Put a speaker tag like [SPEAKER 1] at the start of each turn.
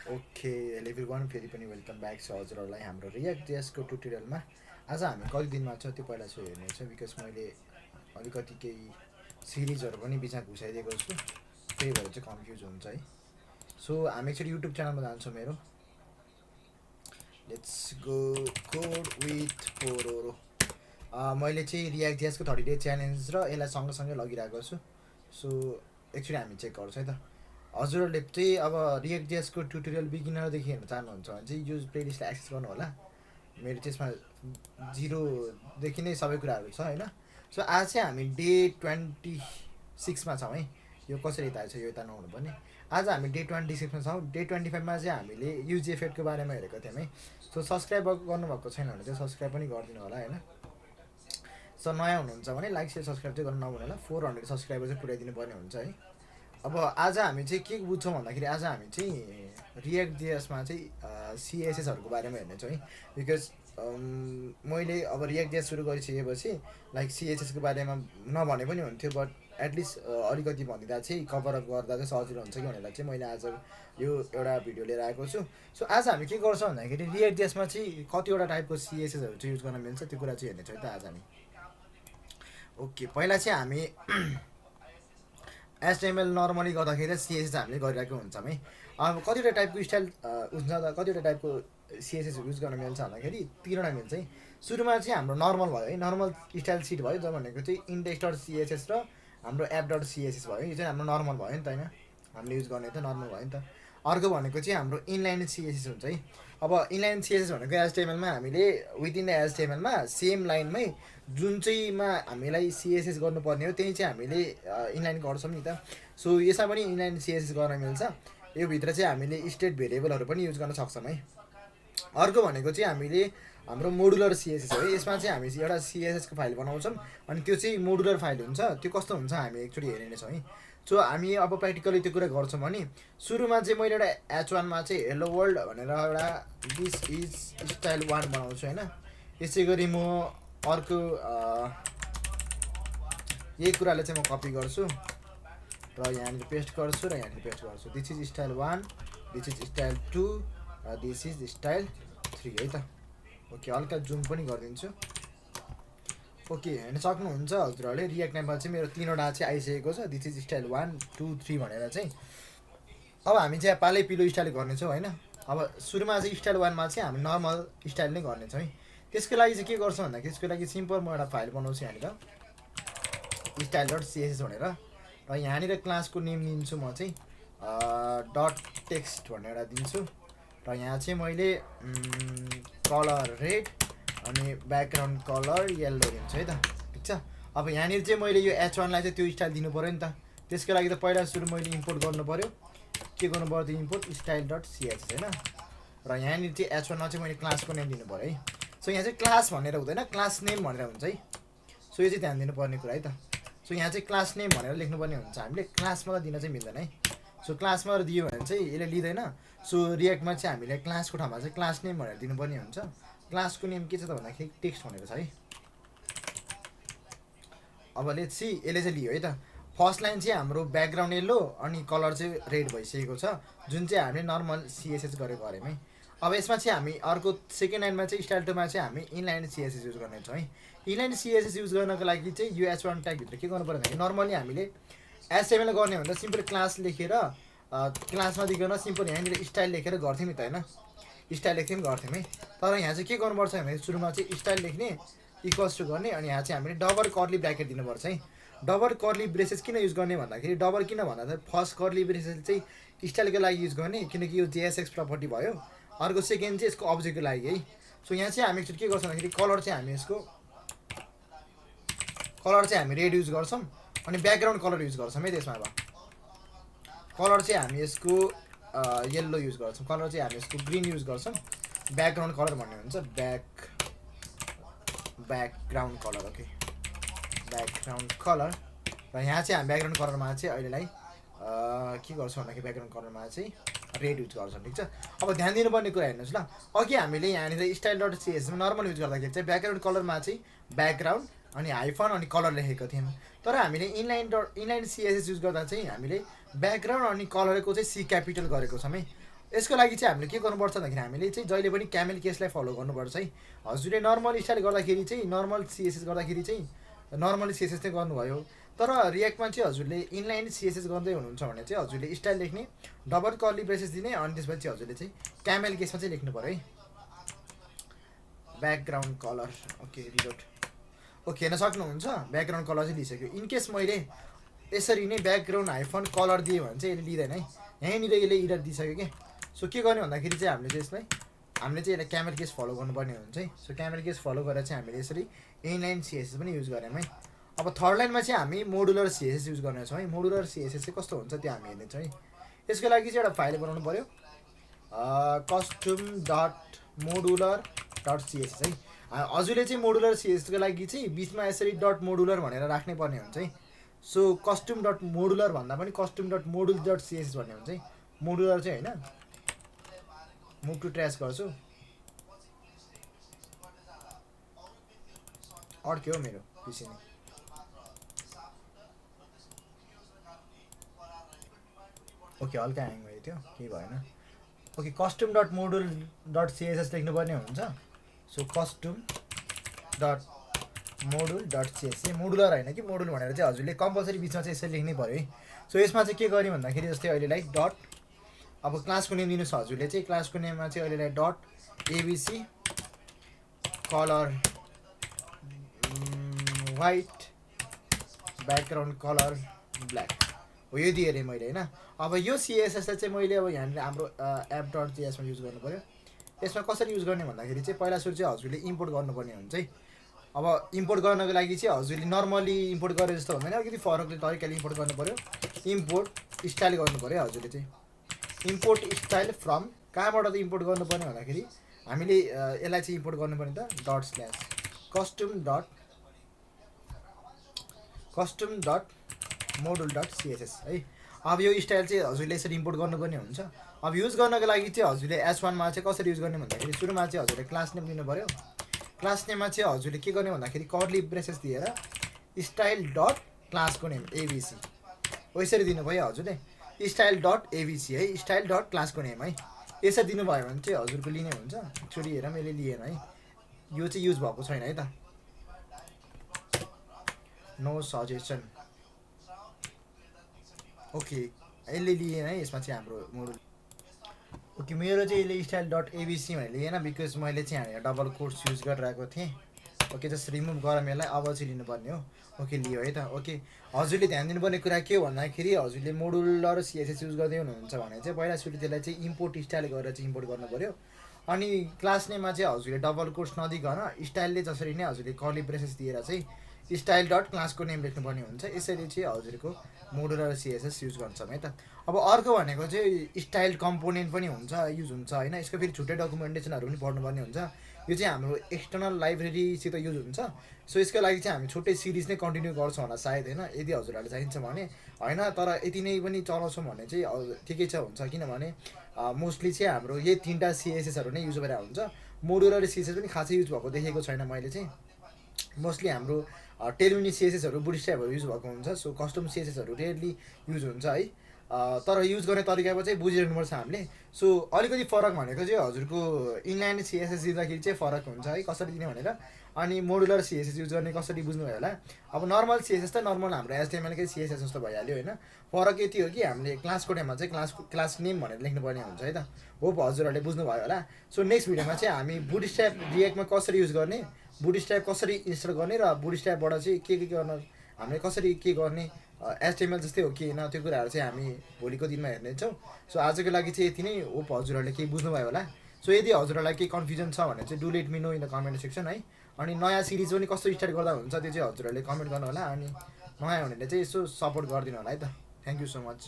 [SPEAKER 1] Okay hello everyone, फेरि पनि welcome back छ हजुरहरूलाई हाम्रो रियाक्ट जेएसको ट्युटोरियलमा। आज हामी कति दिनमा छ त्यो पहिला चाहिँ हेर्नेछ, बिकज मैले अलिकति केही सिरिजहरू पनि बिचमा घुसाइदिएको छु, त्यही भएर चाहिँ कन्फ्युज हुन्छ है। सो हामी एकचोटि युट्युब च्यानलमा जान्छौँ मेरो। Let's go code with Pororo. मैले चाहिँ रियाक्ट जेएसको 30 डे च्यालेन्ज र यसलाई सँगसँगै लगिरहेको छु। सो एकचोटि हामी चेक गर्छौँ है त। हजुरहरूले चाहिँ अब रियाक्ट जेएसको ट्युटोरियल बिगिनरदेखि हेर्न चाहनुहुन्छ भने चाहिँ यो प्लेलिस्टलाई एक्सेस गर्नु होला। मेरो त्यसमा 0देखि नै सबै कुराहरू छ होइन। सो आज चाहिँ हामी डे 26मा छौँ है। यो कसरी यता छ यो यता नहुनुपर्ने। आज हामी डे 26मा छौँ। डे 25मा चाहिँ हामीले युज इफेक्टको बारेमा हेरेको थियौँ है। सो सब्सक्राइब गर्नुभएको छैन भने चाहिँ सब्सक्राइब पनि गरिदिनु होला होइन। सो नयाँ हुनुहुन्छ भने लाइक सेयर सब्सक्राइब चाहिँ गर्नु नभन्नु होला। 400 सब्सक्राइबर चाहिँ पुऱ्याइदिनु पर्ने हुन्छ है। अब आज हामी चाहिँ के बुझ्छौँ भन्दाखेरि आज हामी चाहिँ रियाक्ट जेएसमा चाहिँ सिएसएसहरूको बारेमा हेर्नेछौँ है। बिकज मैले अब रियाक्ट जेएस सुरु गरिसकेपछि लाइक सिएसएसको बारेमा नभने पनि हुन्थ्यो, बट एटलिस्ट अलिकति भनिदिँदा चाहिँ कभरअप गर्दा चाहिँ सजिलो हुन्छ कि भनेर चाहिँ मैले आज यो एउटा भिडियो लिएर आएको छु। सो आज हामी के गर्छौँ भन्दाखेरि रियाक्ट जेएसमा चाहिँ कतिवटा टाइपको सिएसएसहरू चाहिँ युज गर्न मिल्छ त्यो कुरा चाहिँ हेर्नेछौँ त आज हामी। ओके, पहिला चाहिँ हामी एचटिएमएल नर्मली गर्दाखेरि सिएसएस हामीले गरिरहेको हुन्छौँ है। अब कतिवटा टाइपको स्टाइल हुन्छ त, कतिवटा टाइपको सिएसएस युज गर्न मिल्छ भन्दाखेरि 3वटा मिल्छ है। सुरुमा चाहिँ हाम्रो नर्मल भयो है, नर्मल स्टाइल सिट भयो, जो भनेको चाहिँ इन्डेक्स डट सिएसएस र हाम्रो एप डट सिएसएस भयो। यो चाहिँ हाम्रो नर्मल भयो नि त होइन, हामीले युज गर्ने त नर्मल भयो नि त। अर्को भनेको चाहिँ हाम्रो इनलाइन सिएसएस हुन्छ है। अब इनलाइन सिएसएस भनेको एचटिएमएलमा हामीले विदिन द एचटिएमएलमा सेम लाइनमै जुन चाहिँमा हामीलाई सिएसएस गर्नुपर्ने हो त्यही चाहिँ हामीले इनलाइन गर्छौँ नि त। सो यसमा पनि इनलाइन सिएसएस गर्न मिल्छ। यो भित्र चाहिँ हामीले स्टेट भेरिएबलहरू पनि युज गर्न सक्छौँ है। अर्को भनेको चाहिँ हामीले हाम्रो मोडुलर सिएसएस हो है। यसमा चाहिँ हामी एउटा सिएसएसको फाइल बनाउँछौँ अनि त्यो चाहिँ मोडुलर फाइल हुन्छ। त्यो कस्तो हुन्छ हामी एकचोटि हेर्ने छौँ है। सो हामी अब प्र्याक्टिकली त्यो कुरा गर्छौँ भने सुरुमा चाहिँ मैले एउटा H1मा चाहिँ हेलो वर्ल्ड भनेर एउटा दिस इज स्टाइल 1 बनाउँछु होइन। यसै गरी म अर्को यही कुराले चाहिँ म कपी गर्छु र यहाँनिर पेस्ट गर्छु र यहाँनिर पेस्ट गर्छु। This is style 1, this is style 2 र दिस इज स्टाइल 3 है त। ओके, हल्का जुम पनि गरिदिन्छु। ओके, हेर्न सक्नुहुन्छ हजुरहरूले रियाक्ट नेपाल चाहिँ मेरो 3वटा चाहिँ आइसकेको छ। दिस इज स्टाइल 1, 2, 3 भनेर चाहिँ। अब हामी चाहिँ पालै पिलो स्टाइल गर्नेछौँ होइन। अब सुरुमा चाहिँ स्टाइल 1मा चाहिँ हामी नर्मल स्टाइल नै गर्नेछौँ है। त्यसको लागि चाहिँ के गर्छौँ भन्दाखेरि त्यसको लागि सिम्पल म एउटा फाइल बनाउँछु यहाँनिर स्टाइल डट सिएसएस भनेर, र यहाँनिर क्लासको नेम दिन्छु म चाहिँ डट टेक्स्ट भनेर एउटा दिन्छु। र यहाँ चाहिँ मैले कलर रेड अनि ब्याकग्राउन्ड कलर येल्लो दिन्छु है त, ठिक छ। अब यहाँनिर चाहिँ मैले यो H1लाई चाहिँ त्यो स्टाइल दिनु पऱ्यो नि त। त्यसको लागि त पहिला सुरु मैले इम्पोर्ट गर्नु पऱ्यो। के गर्नु पऱ्यो त्यो इम्पोर्ट स्टाइल डट सिएसएस होइन। र यहाँनिर चाहिँ H1मा चाहिँ मैले क्लासको नेम दिनु पऱ्यो है। सो यहाँ चाहिँ क्लास भनेर हुँदैन, क्लास नेम भनेर हुन्छ है। सो यो चाहिँ ध्यान दिनुपर्ने कुरा है त। सो यहाँ चाहिँ क्लास नेम भनेर लेख्नुपर्ने हुन्छ। हामीले क्लासमा त दिन चाहिँ मिल्दैन है। सो क्लासमा दियो भने चाहिँ यसले लिँदैन। सो रियाक्टमा चाहिँ हामीले क्लासको ठाउँमा चाहिँ क्लास नेम भनेर दिनुपर्ने हुन्छ। क्लासको नेम के छ त भन्दाखेरि टेक्स्ट भनेर छ है। अब लेट्स सी यसले चाहिँ लियो है त। फर्स्ट लाइन चाहिँ हाम्रो ब्याकग्राउन्ड येल्लो अनि कलर चाहिँ रेड भइसकेको छ, जुन चाहिँ हामीले नर्मल सिएसएस गरेको गऱ्यौँ है। अब यसमा चाहिँ हामी अर्को सेकेन्ड लाइनमा चाहिँ स्टाइल 2मा चाहिँ हामी इनलाइन सिएसएस युज गर्नेछौँ है। इनलाइन सिएसएस युज गर्नको लागि चाहिँ यो H1 ट्यागभित्र के गर्नु पर्यो भन्दाखेरि नर्मली हामीले एचटिएमएल गर्ने भन्दा सिम्पल क्लास लेखेर क्लासमा दिइकन सिम्पल यहाँनिर स्टाइल लेखेर गर्थ्यौँ नि त होइन। स्टाइल लेख्थ्यौँ गर्थ्यौँ है। तर यहाँ चाहिँ के गर्नुपर्छ भने सुरुमा चाहिँ स्टाइल लेख्ने इक्वल्स टु गर्ने अनि यहाँ चाहिँ हामीले डबल कर्ली ब्र्याकेट दिनुपर्छ है। डबल कर्ली ब्रेसेस किन युज गर्ने भन्दाखेरि डबल किन भन्दा फर्स्ट कर्ली ब्रेसेस चाहिँ स्टाइलको लागि युज गर्ने किनकि यो जेएसएक्स प्रपर्टी भयो। अर्को सेकेन्ड चाहिँ यसको अब्जेक्टको लागि है। सो यहाँ चाहिँ हामी एकचोटि के गर्छौँ भन्दाखेरि कलर चाहिँ हामी यसको कलर चाहिँ हामी रेड युज गर्छौँ अनि ब्याकग्राउन्ड कलर युज गर्छौँ है। त्यसमा अब कलर चाहिँ हामी यसको येल्लो युज गर्छौँ, कलर चाहिँ हामी यसको ग्रिन युज गर्छौँ। ब्याकग्राउन्ड कलर भन्ने हुन्छ background colour. Okay, background colour. र यहाँ चाहिँ हामी ब्याकग्राउन्ड कलरमा चाहिँ अहिलेलाई के गर्छौँ भन्दाखेरि ब्याकग्राउन्ड कलरमा चाहिँ रेड युज गर्छौँ, ठिक छ। अब ध्यान दिनुपर्ने कुरा हेर्नुहोस् ल। अघि हामीले यहाँनिर स्टाइल डट सिएसएसमा नर्मल युज गर्दाखेरि चाहिँ ब्याकग्राउन्ड कलरमा चाहिँ ब्याकग्राउन्ड अनि हाइफन अनि कलर लेखेको थियौँ। तर हामीले इनलाइन सिएसएस युज गर्दा चाहिँ हामीले ब्याकग्राउन्ड अनि कलरको चाहिँ सी क्यापिटल गरेको छौँ है। यसको लागि चाहिँ हामीले के गर्नुपर्छ भन्दाखेरि हामीले चाहिँ जहिले पनि क्यामेल केसलाई फलो गर्नुपर्छ है। हजुरले नर्मल स्टाइल गर्दाखेरि चाहिँ नर्मल सिएसएस गर्दाखेरि चाहिँ नर्मल सिएसएस चाहिँ गर्नुभयो। तर रियाक्टमा चाहिँ हजुरले इनलाइन सिएसएस गर्दै हुनुहुन्छ भने चाहिँ हजुरले स्टाइल लेख्ने, डबल कर्ली ब्रेसेस दिने, अनि त्यसपछि हजुरले चाहिँ क्यामेल केसमा चाहिँ लेख्नु पऱ्यो है। Background colour okay reload okay हेर्न सक्नुहुन्छ ब्याकग्राउन्ड कलर चाहिँ लिइसक्यो। इनकेस मैले यसरी नै ब्याकग्राउन्ड हाइफन कलर दिएँ भने चाहिँ यसले लिँदैन है, यहीँनिर यसले इरर दिइसक्यो कि। सो के गर्ने भन्दाखेरि चाहिँ हामीले चाहिँ क्यामेल केस फलो गर्नुपर्ने हुन्छ है। सो क्यामेल केस फलो गरेर चाहिँ हामीले यसरी इनलाइन सिएसएस पनि युज गऱ्यौँ है। अब थर्ड लाइनमा चाहिँ हामी मोडुलर सिएसएस युज गर्नेछौँ है। मोडुलर सिएसएस चाहिँ कस्तो हुन्छ त्यो हामी हेर्नेछौँ है। यसको लागि चाहिँ एउटा फाइल बनाउनु पऱ्यो, custom dot modular dot CSS है। हजुरले चाहिँ मोडुलर सिएसएसको लागि चाहिँ बिचमा यसरी डट मोडुलर भनेर राख्नै पर्ने हुन्छ है। सो कस्टम डट मोडुलर भन्दा पनि custom dot module dot CSS भन्ने हुन्छ है। मोडुलर चाहिँ होइन। मुभ टु ट्र्यास गर्छु, अड्क्यो हो मेरो पिसी नै। ओके हल्का ह्याङ भयो त्यो, केही भएन। Okay custom dot module dot CSS लेख्नुपर्ने हुन्छ। So custom dot module dot CSS modular होइन कि मोडुल भनेर चाहिँ हजुरले कम्पलसरी बिचमा चाहिँ यसरी लेख्नै पऱ्यो है। सो यसमा चाहिँ के गर्ने भन्दाखेरि जस्तै अहिलेलाई डट, अब क्लासको नेम दिनुहोस् हजुरले चाहिँ क्लासको नेममा चाहिँ अहिलेलाई dot ABC colour white background colour black हो, यो दिएँ अरे मैले होइन। अब यो सिएसएसलाई चाहिँ मैले अब यहाँनिर हाम्रो एप डट जेएसमा युज गर्नु पऱ्यो। यसमा कसरी युज गर्ने भन्दाखेरि चाहिँ पहिला सुरु चाहिँ हजुरले इम्पोर्ट गर्नुपर्ने हुन्छ है। अब इम्पोर्ट गर्नको लागि चाहिँ हजुरले नर्मली इम्पोर्ट गरे जस्तो हुँदैन, अलिकति फरकले तरिकाले इम्पोर्ट गर्नु पऱ्यो। इम्पोर्ट स्टाइल गर्नु पऱ्यो हजुरले चाहिँ। इम्पोर्ट स्टाइल फ्रम कहाँबाट त इम्पोर्ट गर्नुपर्ने भन्दाखेरि हामीले यसलाई चाहिँ इम्पोर्ट गर्नुपर्ने त dot slash custom dot module dot CSS है। अब यो स्टाइल चाहिँ हजुरले यसरी इम्पोर्ट गर्नुपर्ने हुन्छ। अब युज गर्नको लागि चाहिँ हजुरले S1मा चाहिँ कसरी युज गर्ने भन्दाखेरि सुरुमा चाहिँ हजुरले क्लास नेम दिनु पऱ्यो। क्लास नेममा चाहिँ हजुरले के गर्ने भन्दाखेरि कर्ली ब्रेसेस दिएर स्टाइल डट क्लासको नेम एबिसी हो यसरी दिनुभयो हजुरले। स्टाइल डट एबिसी है, स्टाइल डट क्लासको नेम है। यसरी दिनुभयो भने चाहिँ हजुरको लिने हुन्छ। एकचोटि हेर मैले लिएन है, यो चाहिँ युज भएको छैन है त, नो सजेसन। ओके यसले लिएन है, यसमा चाहिँ हाम्रो मोडुल ओके मेरो चाहिँ यसले स्टाइल डट एबिसी भनेर लिएन बिकज मैले चाहिँ यहाँ डबल कोट्स युज गरिरहेको थिएँ। ओके जस्ट रिमुभ गरौँ यसलाई, अब चाहिँ लिनुपर्ने हो। ओके लियो है त। ओके हजुरले ध्यान दिनुपर्ने कुरा के हो भन्दाखेरि हजुरले मोडुलर सिएसएस युज गर्दै हुनुहुन्छ भने चाहिँ पहिला सुरु त्यसलाई चाहिँ इम्पोर्ट स्टाइल गरेर चाहिँ इम्पोर्ट गर्नु पऱ्यो। अनि क्लास नेममा चाहिँ हजुरले डबल कोट्स नदिकन स्टाइलले जसरी नै हजुरले कर्ली ब्रेसेस दिएर चाहिँ स्टाइल डट क्लासको नेम लेख्नुपर्ने हुन्छ। यसरी चाहिँ हजुरको मोडुलर सिएसएस युज गर्छौँ है त। अब अर्को भनेको चाहिँ स्टाइल कम्पोनेन्ट पनि हुन्छ युज हुन्छ होइन। यसको फेरि छुट्टै डकुमेन्टेसनहरू पनि पढ्नुपर्ने हुन्छ। यो चाहिँ हाम्रो एक्सटर्नल लाइब्रेरीसित युज हुन्छ। सो यसको लागि चाहिँ हामी छुट्टै सिरिज नै कन्टिन्यू गर्छौँ होला सायद होइन, यदि हजुरहरूलाई चाहिन्छ भने होइन। तर यति नै पनि चलाउँछौँ भने चाहिँ ठिकै छ हुन्छ, किनभने मोस्टली चाहिँ हाम्रो यही 3टा सिएसएसहरू नै युज गरेर हुन्छ। मोडुलर सिएसएस पनि खासै युज भएको देखेको छैन मैले चाहिँ। मोस्टली हाम्रो टेलमिनी सिएसएसहरू बुटस्ट्र्यापहरू युज भएको हुन्छ। सो कस्टम सिएसएसहरू रेयरली युज हुन्छ है। तर युज गर्ने तरिकामा चाहिँ बुझिरहनुपर्छ हामीले। सो अलिकति फरक भनेको चाहिँ हजुरको इनलाइन सिएसएस दिँदाखेरि चाहिँ फरक हुन्छ है, कसरी दिने भनेर। अनि मोडुलर सिएसएस युज गर्ने कसरी बुझ्नुभयो होला। अब नर्मल सिएसएस त नर्मल हाम्रो एचटिएमएलकै सिएसएस जस्तो भइहाल्यो होइन। फरक यति हो कि हामीले क्लासको टाइममा चाहिँ क्लास नेम भनेर लेख्नुपर्ने हुन्छ है त। होप हजुरहरूले बुझ्नुभयो होला। सो नेक्स्ट भिडियोमा चाहिँ हामी बुटस्ट्र्याप रिएक्टमा कसरी युज गर्ने, बुटस्ट्र्याप कसरी इन्स्टल गर्ने र बुटस्ट्र्यापबाट चाहिँ के गर्न हामीले कसरी के गर्ने, एचटिएमएल जस्तै हो कि होइन त्यो कुराहरू चाहिँ हामी भोलिको दिनमा हेर्नेछौँ। सो आजको लागि चाहिँ यति नै। होप हजुरहरूले केही बुझ्नुभयो होला। सो यदि हजुरहरूलाई केही कन्फ्युजन छ भने चाहिँ do let me know in the comment section है। अनि नयाँ सिरिज पनि कस्तो स्टार्ट गर्दा हुन्छ त्यो चाहिँ हजुरहरूले कमेन्ट गर्नु होला। अनि नयाँ हुनेले चाहिँ यसो सपोर्ट गरिदिनु होला है त। Thank you so much.